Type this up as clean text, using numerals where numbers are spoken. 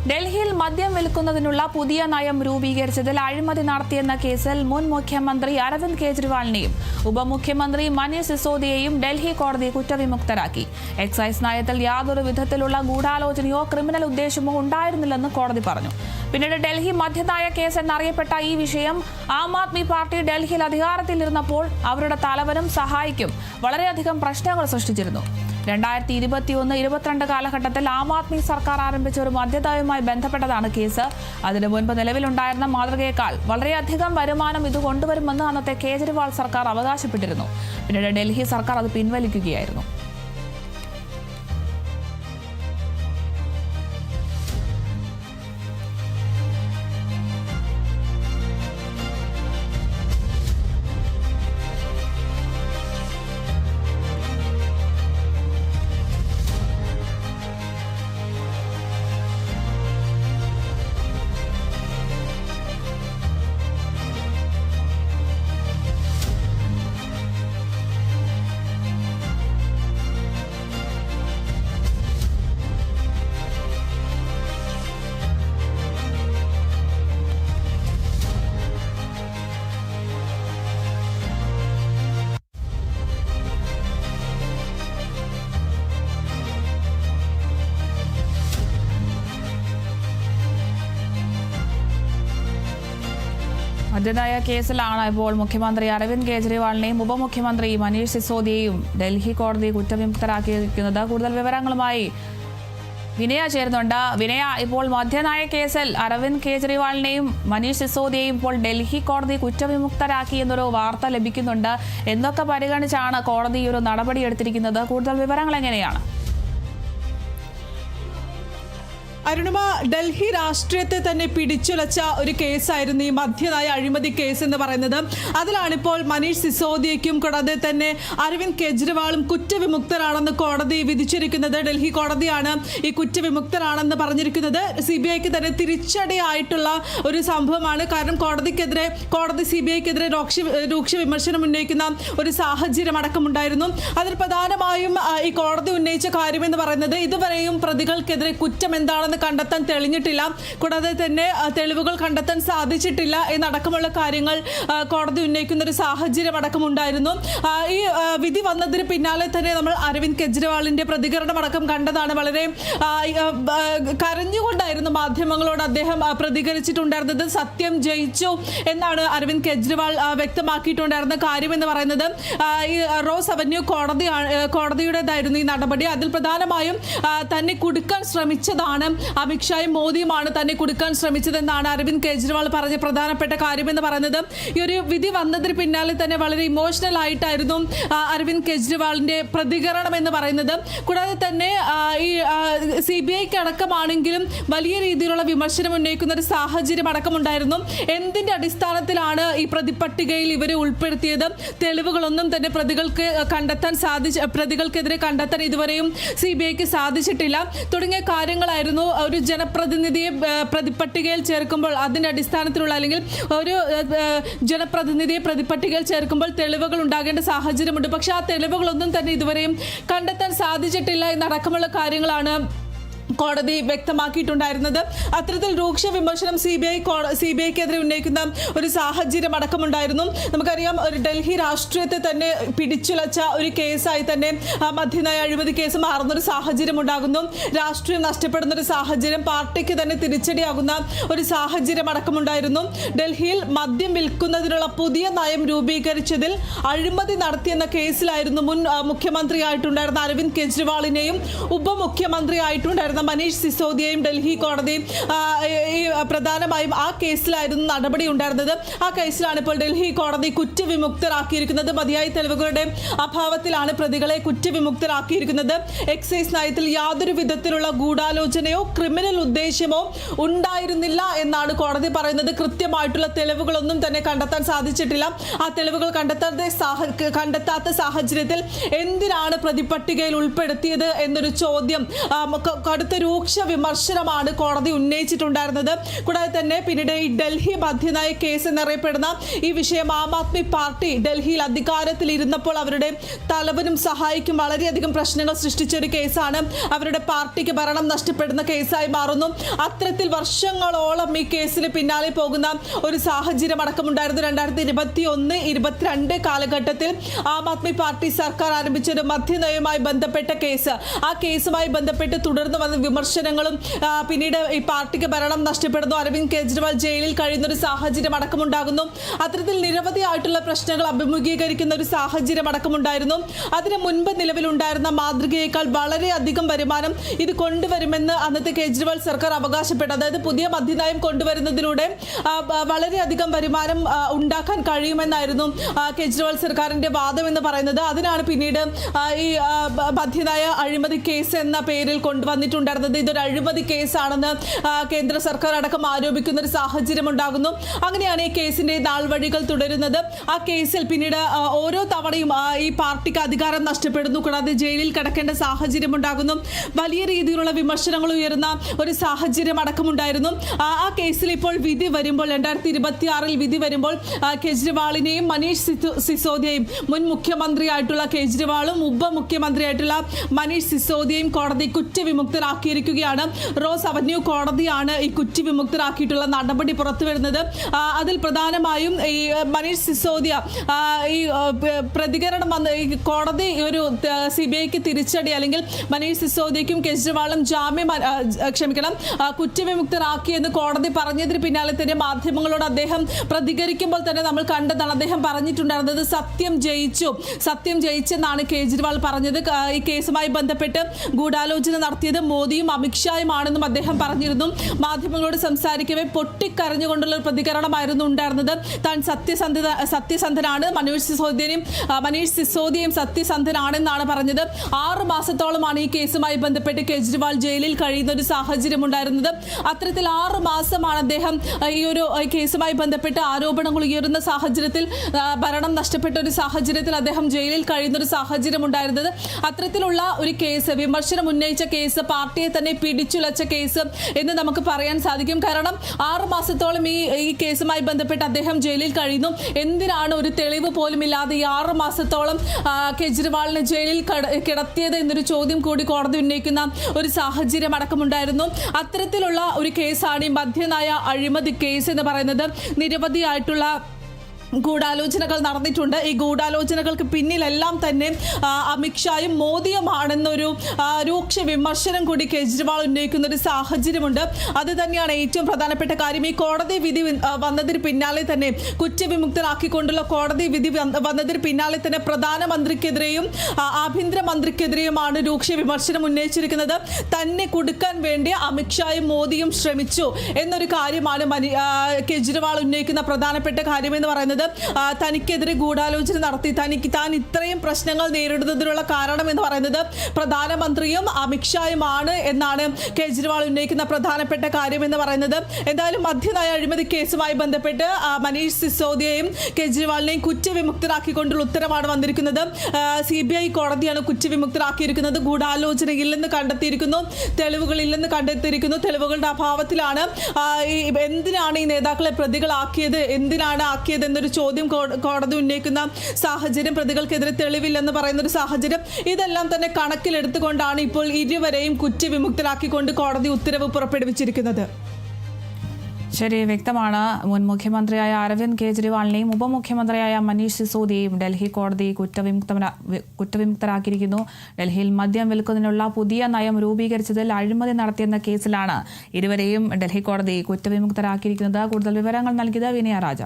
ഡൽഹിയിൽ മദ്യം വിൽക്കുന്നതിനുള്ള പുതിയ നയം രൂപീകരിച്ചതിൽ അഴിമതി നടത്തിയെന്ന കേസിൽ മുൻ മുഖ്യമന്ത്രി അരവിന്ദ് കെജ്രിവാളിനെയും ഉപമുഖ്യമന്ത്രി മനീഷ് സിസോദിയെയും ഡൽഹി കോടതി കുറ്റവിമുക്തരാക്കി. എക്സൈസ് നയത്തിൽ യാതൊരു വിധത്തിലുള്ള ഗൂഢാലോചനയോ ക്രിമിനൽ ഉദ്ദേശമോ ഉണ്ടായിരുന്നില്ലെന്ന് കോടതി പറഞ്ഞു. പിന്നീട് ഡൽഹി മദ്യനയ കേസ് എന്നറിയപ്പെട്ട ഈ വിഷയം ആം ആദ്മി പാർട്ടി ഡൽഹിയിൽ അധികാരത്തിലിരുന്നപ്പോൾ അവരുടെ തലവനും സഹായിക്കും വളരെയധികം പ്രശ്നങ്ങൾ സൃഷ്ടിച്ചിരുന്നു. 2021-22 കാലഘട്ടത്തിൽ ആം ആദ്മി സർക്കാർ ആരംഭിച്ച ഒരു മദ്യനയവുമായി ബന്ധപ്പെട്ടതാണ് കേസ്. അതിനു മുൻപ് നിലവിലുണ്ടായിരുന്ന മാതൃകയേക്കാൾ വളരെയധികം വരുമാനം ഇത് കൊണ്ടുവരുമെന്ന് അന്നത്തെ കേജ്രിവാൾ സർക്കാർ അവകാശപ്പെട്ടിരുന്നു. പിന്നീട് ഡൽഹി സർക്കാർ അത് പിൻവലിക്കുകയായിരുന്നു. മദ്യനയ കേസിലാണ് ഇപ്പോൾ മുഖ്യമന്ത്രി അരവിന്ദ് കെജ്രിവാളിനെയും ഉപമുഖ്യമന്ത്രി മനീഷ് സിസോദിയെയും ഡൽഹി കോടതി കുറ്റവിമുക്തരാക്കിയിരിക്കുന്നത്. കൂടുതൽ വിവരങ്ങളുമായി വിനയ ചേരുന്നുണ്ട്. വിനയ, ഇപ്പോൾ മദ്യനയ കേസിൽ അരവിന്ദ് കെജ്രിവാളിനെയും മനീഷ് സിസോദിയെയും ഇപ്പോൾ ഡൽഹി കോടതി കുറ്റവിമുക്തരാക്കി എന്നൊരു വാർത്ത ലഭിക്കുന്നുണ്ട്. എന്തൊക്കെ പരിഗണിച്ചാണ് കോടതി ഈ ഒരു നടപടി എടുത്തിരിക്കുന്നത്? കൂടുതൽ വിവരങ്ങൾ എങ്ങനെയാണ്? അരുണിമ, ഡൽഹി രാഷ്ട്രീയത്തെ തന്നെ പിടിച്ചുലച്ച ഒരു കേസായിരുന്നു ഈ മദ്യനയ അഴിമതി കേസ് എന്ന് പറയുന്നത്. അതിലാണിപ്പോൾ മനീഷ് സിസോദിയയ്ക്കും കൂടാതെ തന്നെ അരവിന്ദ് കെജ്രിവാളും കുറ്റവിമുക്തരാണെന്ന് കോടതി വിധിച്ചിരിക്കുന്നത്. ഡൽഹി കോടതിയാണ് ഈ കുറ്റവിമുക്തരാണെന്ന് പറഞ്ഞിരിക്കുന്നത്. CBIക്ക് തന്നെ തിരിച്ചടിയായിട്ടുള്ള ഒരു സംഭവമാണ്. കാരണം കോടതി CBIക്കെതിരെ രൂക്ഷ വിമർശനം ഉന്നയിക്കുന്ന ഒരു സാഹചര്യം അടക്കമുണ്ടായിരുന്നു. അതിൽ പ്രധാനമായും ഈ കോടതി ഉന്നയിച്ച കാര്യമെന്ന് പറയുന്നത് ഇതുവരെയും പ്രതികൾക്കെതിരെ കുറ്റം എന്താണെന്ന് കണ്ടെത്താൻ തെളിഞ്ഞിട്ടില്ല, കൂടാതെ തന്നെ തെളിവുകൾ കണ്ടെത്താൻ സാധിച്ചിട്ടില്ല എന്നടക്കമുള്ള കാര്യങ്ങൾ കോടതി ഉന്നയിക്കുന്ന ഒരു സാഹചര്യം അടക്കമുണ്ടായിരുന്നു. ഈ വിധി വന്നതിന് പിന്നാലെ തന്നെ നമ്മൾ അരവിന്ദ് കെജ്രിവാളിന്റെ പ്രതികരണം അടക്കം കണ്ടതാണ്. വളരെ കരഞ്ഞുകൊണ്ടായിരുന്നു മാധ്യമങ്ങളോട് അദ്ദേഹം പ്രതികരിച്ചിട്ടുണ്ടായിരുന്നത്. സത്യം ജയിച്ചു എന്നാണ് അരവിന്ദ് കെജ്രിവാൾ വ്യക്തമാക്കിയിട്ടുണ്ടായിരുന്ന കാര്യം എന്ന് പറയുന്നത്. ഈ റോസ് അവന്യൂ കോടതിയുടേതായിരുന്നു ഈ നടപടി. അതിൽ പ്രധാനമായും തന്നെ കുടുക്കാൻ ശ്രമിച്ചതാണ് അമിത്ഷായും മോദിയുമാണ് തന്നെ കുടുക്കാൻ ശ്രമിച്ചതെന്നാണ് അരവിന്ദ് കെജ്രിവാൾ പറഞ്ഞ പ്രധാനപ്പെട്ട കാര്യമെന്ന് പറയുന്നത്. ഈ ഒരു വിധി വന്നതിന് പിന്നാലെ തന്നെ വളരെ ഇമോഷണൽ ആയിട്ടായിരുന്നു അരവിന്ദ് കെജ്രിവാളിന്റെ പ്രതികരണം എന്ന് പറയുന്നത്. കൂടാതെ തന്നെ ഈ CBIക്ക് അടക്കമാണെങ്കിലും വലിയ രീതിയിലുള്ള വിമർശനം ഉന്നയിക്കുന്ന ഒരു സാഹചര്യം അടക്കമുണ്ടായിരുന്നു. എന്തിന്റെ അടിസ്ഥാനത്തിലാണ് ഈ പ്രതിപട്ടികയിൽ ഇവരെ ഉൾപ്പെടുത്തിയത്? തെളിവുകളൊന്നും തന്നെ പ്രതികൾക്കെതിരെ കണ്ടെത്താൻ ഇതുവരെയും CBIക്ക് സാധിച്ചിട്ടില്ല തുടങ്ങിയ കാര്യങ്ങളായിരുന്നു. ഒരു ജനപ്രതിനിധിയെ പ്രതിപട്ടികയിൽ ചേർക്കുമ്പോൾ അതിന്റെ അടിസ്ഥാനത്തിലുള്ള അല്ലെങ്കിൽ ഒരു ജനപ്രതിനിധിയെ പ്രതിപട്ടികയിൽ ചേർക്കുമ്പോൾ തെളിവുകൾ ഉണ്ടാകേണ്ട സാഹചര്യമുണ്ട്. പക്ഷെ ആ തെളിവുകളൊന്നും തന്നെ ഇതുവരെയും കണ്ടെത്താൻ സാധിച്ചിട്ടില്ല എന്നടക്കമുള്ള കാര്യങ്ങളാണ് കോടതി വ്യക്തമാക്കിയിട്ടുണ്ടായിരുന്നത്. അത്തരത്തിൽ രൂക്ഷ വിമർശനം CBIക്കെതിരെ ഉന്നയിക്കുന്ന ഒരു സാഹചര്യം അടക്കമുണ്ടായിരുന്നു. നമുക്കറിയാം, ഒരു ഡൽഹി രാഷ്ട്രീയത്തെ തന്നെ പിടിച്ചുലച്ച ഒരു കേസായി തന്നെ മദ്യനയ അഴിമതി കേസ് മാറുന്നൊരു സാഹചര്യം ഉണ്ടാകുന്നു. രാഷ്ട്രീയം നഷ്ടപ്പെടുന്ന ഒരു സാഹചര്യം, പാർട്ടിക്ക് തന്നെ തിരിച്ചടിയാകുന്ന ഒരു സാഹചര്യം അടക്കമുണ്ടായിരുന്നു. ഡൽഹിയിൽ മദ്യം വിൽക്കുന്നതിനുള്ള പുതിയ നയം രൂപീകരിച്ചതിൽ അഴിമതി നടത്തിയെന്ന കേസിലായിരുന്നു മുൻ മുഖ്യമന്ത്രിയായിട്ടുണ്ടായിരുന്ന അരവിന്ദ് കെജ്രിവാളിനെയും ഉപമുഖ്യമന്ത്രിയായിട്ടുണ്ടായിരുന്ന മനീഷ് സിസോദിയെയും ഡൽഹി കോടതി പ്രധാനമായും ആ കേസിലായിരുന്നു നടപടി ഉണ്ടായിരുന്നത്. ആ കേസിലാണ് ഇപ്പോൾ ഡൽഹി കോടതി കുറ്റവിമുക്തരാക്കിയിരിക്കുന്നത്. മതിയായ തെളിവുകളുടെ അഭാവത്തിലാണ് പ്രതികളെ കുറ്റവിമുക്തരാക്കിയിരിക്കുന്നത്. എക്സൈസ് നയത്തിൽ യാതൊരു വിധത്തിലുള്ള ഗൂഢാലോചനയോ ക്രിമിനൽ ഉദ്ദേശമോ ഉണ്ടായിരുന്നില്ല എന്നാണ് കോടതി പറയുന്നത്. കൃത്യമായിട്ടുള്ള തെളിവുകളൊന്നും തന്നെ കണ്ടെത്താൻ സാധിച്ചിട്ടില്ല. ആ തെളിവുകൾ കണ്ടെത്താത്ത സാഹചര്യത്തിൽ എന്തിനാണ് പ്രതിപട്ടികയിൽ ഉൾപ്പെടുത്തിയത് എന്നൊരു ചോദ്യം കടുത്ത രൂക്ഷ വിമർശനമാണ് കോടതി ഉന്നയിച്ചിട്ടുണ്ടായിരുന്നത്. കൂടാതെ തന്നെ പിന്നീട് ഈ ഡൽഹി മദ്യനയ കേസ് എന്നറിയപ്പെടുന്ന ഈ വിഷയം ആം ആദ്മി പാർട്ടി ഡൽഹിയിൽ അധികാരത്തിൽ ഇരുന്നപ്പോൾ അവരുടെ തലവനും സഹായിക്കും വളരെയധികം പ്രശ്നങ്ങൾ സൃഷ്ടിച്ച ഒരു കേസാണ്. അവരുടെ പാർട്ടിക്ക് ഭരണം നഷ്ടപ്പെടുന്ന കേസായി മാറുന്നു. അത്തരത്തിൽ വർഷങ്ങളോളം ഈ കേസിന് പിന്നാലെ പോകുന്ന ഒരു സാഹചര്യം അടക്കമുണ്ടായിരുന്നു. 2021-22 കാലഘട്ടത്തിൽ ആം ആദ്മി പാർട്ടി സർക്കാർ ആരംഭിച്ച ഒരു മദ്യനയവുമായി ബന്ധപ്പെട്ട കേസ്, ആ കേസുമായി ബന്ധപ്പെട്ട് തുടർന്ന് വന്ന വിമർശനങ്ങളും പിന്നീട് ഈ പാർട്ടിക്ക് ഭരണം നഷ്ടപ്പെടുന്നു, അരവിന്ദ് കെജ്രിവാൾ ജയിലിൽ കഴിയുന്ന ഒരു സാഹചര്യം അടക്കമുണ്ടാകുന്നു. അത്തരത്തിൽ നിരവധിയായിട്ടുള്ള പ്രശ്നങ്ങൾ അഭിമുഖീകരിക്കുന്ന ഒരു സാഹചര്യം അടക്കമുണ്ടായിരുന്നു. അതിന് മുൻപ് നിലവിലുണ്ടായിരുന്ന മാതൃകയേക്കാൾ വളരെയധികം വരുമാനം ഇത് കൊണ്ടുവരുമെന്ന് അന്നത്തെ കേജ്രിവാൾ സർക്കാർ അവകാശപ്പെട്ടു. അതായത് പുതിയ മദ്യനയം കൊണ്ടുവരുന്നതിലൂടെ വളരെയധികം വരുമാനം ഉണ്ടാക്കാൻ കഴിയുമെന്നായിരുന്നു കേജ്രിവാൾ സർക്കാരിന്റെ വാദം എന്ന് പറയുന്നത്. അതിനാണ് പിന്നീട് ഈ മദ്യനയ അഴിമതി കേസ് എന്ന പേരിൽ കൊണ്ടുവന്നിട്ടുണ്ടായിരുന്നത്. ഇതൊരു അഴിമതി കേസാണെന്ന് കേന്ദ്ര സർക്കാർ അടക്കം ആരോപിക്കുന്ന ഒരു സാഹചര്യം ഉണ്ടാകുന്നു. അങ്ങനെയാണ് ഈ കേസിന്റെ നാൾവഴികൾ തുടരുന്നത്. ആ കേസിൽ പിന്നീട് ഓരോ തവണയും ഈ പാർട്ടിക്ക് അധികാരം നഷ്ടപ്പെടുന്നു, കൂടാതെ ജയിലിൽ കിടക്കേണ്ട സാഹചര്യം ഉണ്ടാകുന്നു. വലിയ രീതിയിലുള്ള വിമർശനങ്ങൾ ഉയർന്ന ഒരു സാഹചര്യം അടക്കമുണ്ടായിരുന്നു. ആ കേസിൽ ഇപ്പോൾ വിധി വരുമ്പോൾ 2026 വിധി വരുമ്പോൾ കെജ്രിവാളിനെയും മനീഷ് സിസോദിയയും, മുൻ മുഖ്യമന്ത്രിയായിട്ടുള്ള കെജ്രിവാളും ഉപമുഖ്യമന്ത്രിയായിട്ടുള്ള മനീഷ് സിസോദിയയും കോടതി കുറ്റവിമുക്തരാക്കിയിരിക്കുകയാണ്. റോസ് അവന്യൂ കോടതിയാണ് ഈ കുറ്റവിമുക്തരാക്കിയിട്ടുള്ള നടപടി പുറത്തുവരുന്നത്. അതിൽ പ്രധാനമായും ഈ മനീഷ് സിസോദിയ ഈ പ്രതികരണം വന്ന് കോടതി ഒരു CBIക്ക് തിരിച്ചടി, അല്ലെങ്കിൽ മനീഷ് സിസോദിയയ്ക്കും കെജ്രിവാളും കുറ്റവിമുക്തരാക്കിയെന്ന് കോടതി പറഞ്ഞതിന് പിന്നാലെ തന്നെ മാധ്യമങ്ങളോട് അദ്ദേഹം പ്രതികരിക്കുമ്പോൾ തന്നെ നമ്മൾ കണ്ടതാണ്. അദ്ദേഹം പറഞ്ഞിട്ടുണ്ടായിരുന്നത് സത്യം ജയിച്ചെന്നാണ് കേജ്രിവാൾ പറഞ്ഞത്. ഈ കേസുമായി ബന്ധപ്പെട്ട് ഗൂഢാലോചന നടത്തിയത് മോദിയും അമിത്ഷായുമാണെന്നും അദ്ദേഹം പറഞ്ഞിരുന്നു. മാധ്യമങ്ങളോട് സംസാരിക്കവേ പൊട്ടിക്കരഞ്ഞുകൊണ്ടുള്ള ഒരു പ്രതികരണമായിരുന്നു ഉണ്ടായിരുന്നത്. താൻ സത്യസന്ധനാണ്, മനീഷ് സിസോദിയയും സത്യസന്ധനാണെന്നാണ് പറഞ്ഞത്. 6 മാസത്തോളമാണ് ഈ കേസുമായി ബന്ധപ്പെട്ട് കേജ്രിവാൾ ജയിലിൽ കഴിയുന്ന ഒരു സാഹചര്യം ഉണ്ടായിരുന്നത്. അത്തരത്തിൽ 6 മാസമാണ് അദ്ദേഹം ഈ ഒരു കേസുമായി ബന്ധപ്പെട്ട് ആരോപണങ്ങൾ ഉയരുന്ന സാഹചര്യത്തിൽ, ഭരണം നഷ്ടപ്പെട്ട ഒരു സാഹചര്യത്തിൽ അദ്ദേഹം ജയിലിൽ കഴിയുന്ന ഒരു സാഹചര്യം ഉണ്ടായിരുന്നത്. അത്തരത്തിലുള്ള ഒരു കേസ്, വിമർശനം ഉന്നയിച്ച കേസ്, പാർട്ടിയെ തന്നെ പിടിച്ചുലച്ച കേസ് എന്ന് നമുക്ക് പറയാൻ സാധിക്കും. കാരണം 6 മാസത്തോളം ഈ കേസുമായി ബന്ധപ്പെട്ട് അദ്ദേഹം ജയിലിൽ കഴിയുന്നു. എന്തിനാണ് ഒരു തെളിവ് പോലും ഇല്ലാതെ ഈ 6 മാസത്തോളം കെജ്രിവാളിനെ ജയിലിൽ കിടത്തിയത് എന്നൊരു ചോദ്യം കൂടി കോടതി ഉന്നയിക്കുന്ന ഒരു സാഹചര്യം അടക്കമുണ്ടായിരുന്നു. അത്തരത്തിലുള്ള ഒരു കേസാണ് ഈ മദ്യനയ അഴിമതി കേസ് എന്ന് പറയുന്നത്. നിരവധിയായിട്ടുള്ള ഗൂഢാലോചനകൾ നടന്നിട്ടുണ്ട്. ഈ ഗൂഢാലോചനകൾക്ക് പിന്നിലെല്ലാം തന്നെ അമിത്ഷായും മോദിയുമാണെന്നൊരു രൂക്ഷ വിമർശനം കൂടി കേജ്രിവാൾ ഉന്നയിക്കുന്ന ഒരു സാഹചര്യമുണ്ട്. അത് തന്നെയാണ് ഏറ്റവും പ്രധാനപ്പെട്ട കാര്യം. ഈ കോടതി വിധി വന്നതിന് പിന്നാലെ തന്നെ, കുറ്റവിമുക്തരാക്കിക്കൊണ്ടുള്ള കോടതി വിധി വന്നതിന് പിന്നാലെ തന്നെ പ്രധാനമന്ത്രിക്കെതിരെയും ആഭ്യന്തരമന്ത്രിക്കെതിരെയുമാണ് രൂക്ഷ വിമർശനം ഉന്നയിച്ചിരിക്കുന്നത്. തന്നെ കുടുക്കാൻ വേണ്ടി അമിത്ഷായും മോദിയും ശ്രമിച്ചു എന്നൊരു കാര്യമാണ് കേജ്രിവാൾ ഉന്നയിക്കുന്ന പ്രധാനപ്പെട്ട കാര്യമെന്ന് പറയുന്നത്. തനിക്കെതിരെ ഗൂഢാലോചന നടത്തി, താൻ ഇത്രയും പ്രശ്നങ്ങൾ നേരിടുന്നതിനുള്ള കാരണം എന്ന് പറയുന്നത് പ്രധാനമന്ത്രിയും അമിത്ഷായുമാണ് എന്നാണ് കേജ്രിവാൾ ഉന്നയിക്കുന്ന പ്രധാനപ്പെട്ട കാര്യം എന്ന് പറയുന്നത്. എന്തായാലും മദ്യനയ അഴിമതി കേസുമായി ബന്ധപ്പെട്ട് മനീഷ് സിസോദിയയും കേജ്രിവാളിനെയും കുറ്റവിമുക്തരാക്കിക്കൊണ്ടുള്ള ഉത്തരവാണ് വന്നിരിക്കുന്നത്. CBI കോടതിയാണ് കുറ്റവിമുക്തരാക്കിയിരിക്കുന്നത്. ഗൂഢാലോചനയില്ലെന്ന് കണ്ടെത്തിയിരിക്കുന്നു, തെളിവുകളില്ലെന്ന് കണ്ടെത്തിയിരിക്കുന്നു. തെളിവുകളുടെ അഭാവത്തിലാണ് എന്തിനാണ് ഈ നേതാക്കളെ പ്രതികളാക്കിയത്, എന്തിനാണ് ആക്കിയത് എന്നൊരു ചോദ്യം കോടതി ഉന്നയിക്കുന്ന സാഹചര്യം, പ്രതികൾക്കെതിരെ തെളിവില്ലെന്ന് പറയുന്ന ഒരു സാഹചര്യം, ഇതെല്ലാം തന്നെ കണക്കിലെടുത്തുകൊണ്ടാണ് ഇപ്പോൾ ഇരുവരെയും കുറ്റവിമുക്തരാക്കിക്കൊണ്ട് കോടതി ഉത്തരവ് പുറപ്പെടുവിച്ചിരിക്കുന്നത്. ശരി, വ്യക്തമാണ്. മുൻ മുഖ്യമന്ത്രിയായ അരവിന്ദ് കെജ്രിവാളിനെയും ഉപമുഖ്യമന്ത്രിയായ മനീഷ് സിസോദിയെയും ഡൽഹി കോടതി കുറ്റവിമുക്തരാക്കിയിരിക്കുന്നു. ഡൽഹിയിൽ മദ്യം വിൽക്കുന്നതിനുള്ള പുതിയ നയം രൂപീകരിച്ചതിൽ അഴിമതി നടത്തിയെന്ന കേസിലാണ് ഇരുവരെയും ഡൽഹി കോടതി കുറ്റവിമുക്തരാക്കിയിരിക്കുന്നത്. കൂടുതൽ വിവരങ്ങൾ നൽകിയത് വിനയ രാജ.